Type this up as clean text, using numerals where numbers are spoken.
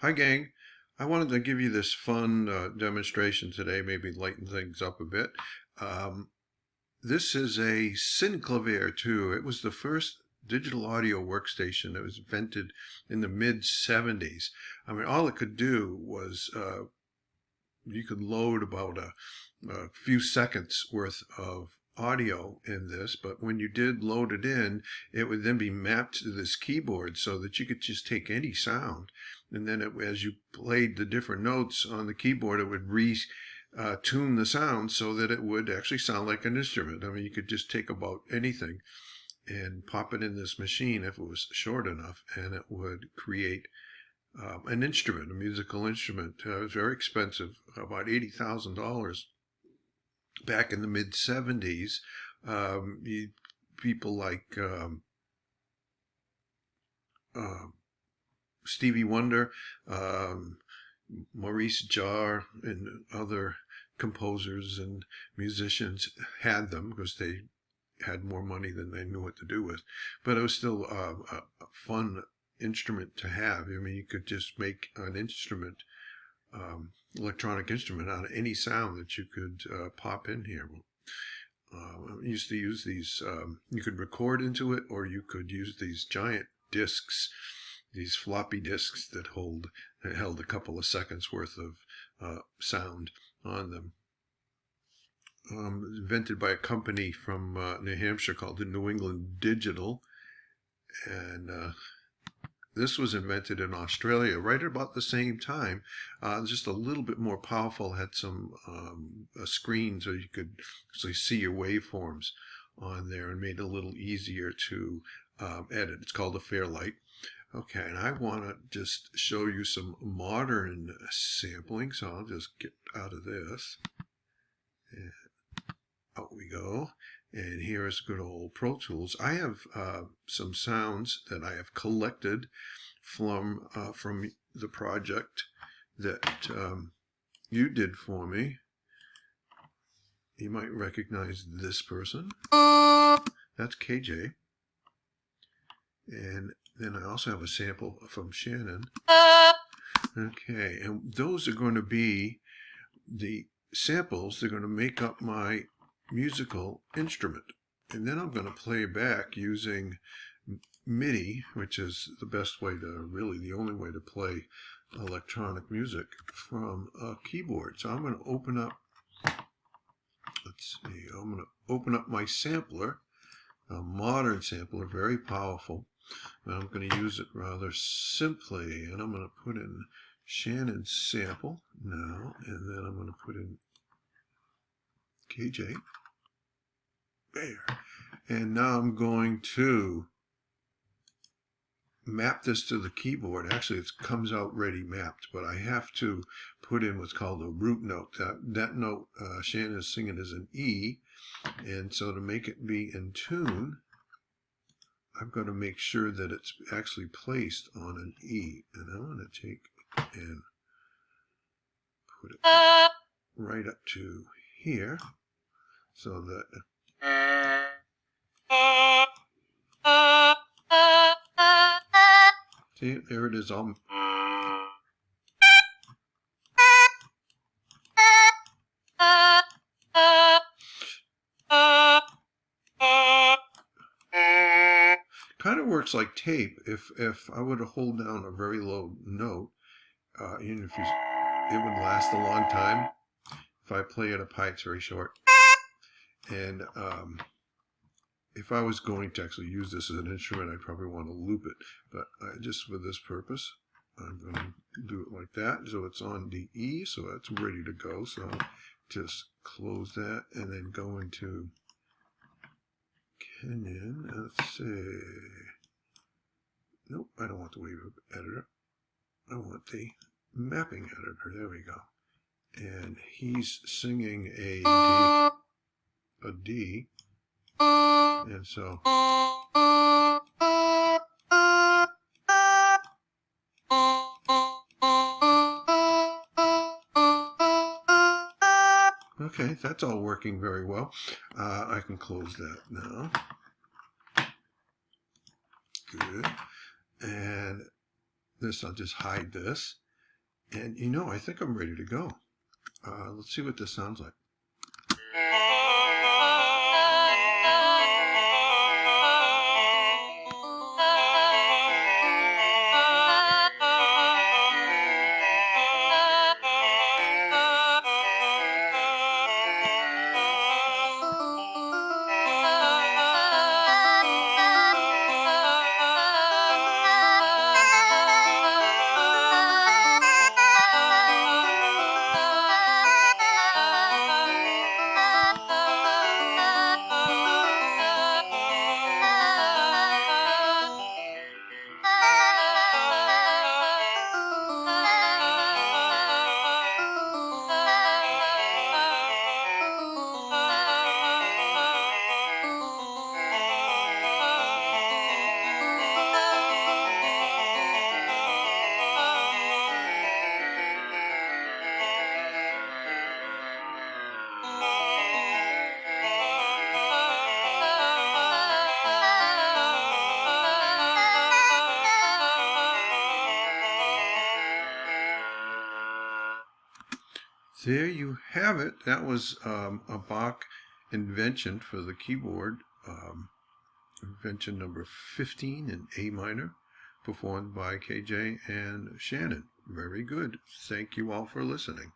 Hi gang, I wanted to give you this fun demonstration today, maybe lighten things up a bit. Um, this is a Synclavier 2. It was the first digital audio workstation that was invented in the mid-70s. I mean, all it could do was you could load about a few seconds worth of audio in this, but when you did load it in, it would then be mapped to this keyboard so that you could just take any sound, and then as you played the different notes on the keyboard, it would tune the sound so that it would actually sound like an instrument. I mean, you could just take about anything and pop it in this machine if it was short enough, and it would create an instrument, a musical instrument. It was very expensive, about $80,000 back in the mid 70s. People like Stevie Wonder, Maurice Jarre, and other composers and musicians had them because they had more money than they knew what to do with. But it was still a fun instrument to have. I mean, you could just make an instrument, electronic instrument, out of any sound that you could pop in here. I used to use these, you could record into it, or you could use these giant discs, these floppy disks that held a couple of seconds worth of sound on them. Invented by a company from New Hampshire called the New England Digital, and this was invented in Australia right about the same time, just a little bit more powerful, had some a screen so you could actually see your waveforms on there, and made it a little easier to edit. It's called a Fairlight. Okay, and I want to just show you some modern sampling, so I'll just get out of this. And out we go. And here is good old Pro Tools. I have some sounds that I have collected from the project that you did for me. You might recognize this person. That's KJ. And then I also have a sample from Shannon. Okay, and those are going to be the samples. They're going to make up my musical instrument. And then I'm going to play back using MIDI, which is the best way to, really the only way to play electronic music, from a keyboard. So I'm going to open up, let's see, I'm going to open up my sampler, a modern sampler, very powerful. And I'm going to use it rather simply, and I'm going to put in Shannon's sample now, and then I'm going to put in KJ. There. And now I'm going to map this to the keyboard. Actually, it comes out ready mapped, but I have to put in what's called a root note. That note Shannon is singing is an E, and so to make it be in tune, I've got to make sure that it's actually placed on an E. And I want to take and put it right up to here, so that see, there it is. Kind of works like tape. If I were to hold down a very low note, even if it would last a long time. If I play it up high, it's very short. And if I was going to actually use this as an instrument, I'd probably want to loop it. But just for this purpose, I'm going to do it like that. So it's on the E, so that's ready to go. So just close that and then go into Canyon. Let's see. Nope, I don't want the wave editor. I want the mapping editor. There we go. And he's singing a D, and so okay, that's all working very well. I can close that now. Good. And this, I'll just hide this. And I think I'm ready to go. Let's see what this sounds like. There you have it. That was a Bach invention for the keyboard, invention number 15 in A minor, performed by KJ and Shannon. Very good. Thank you all for listening.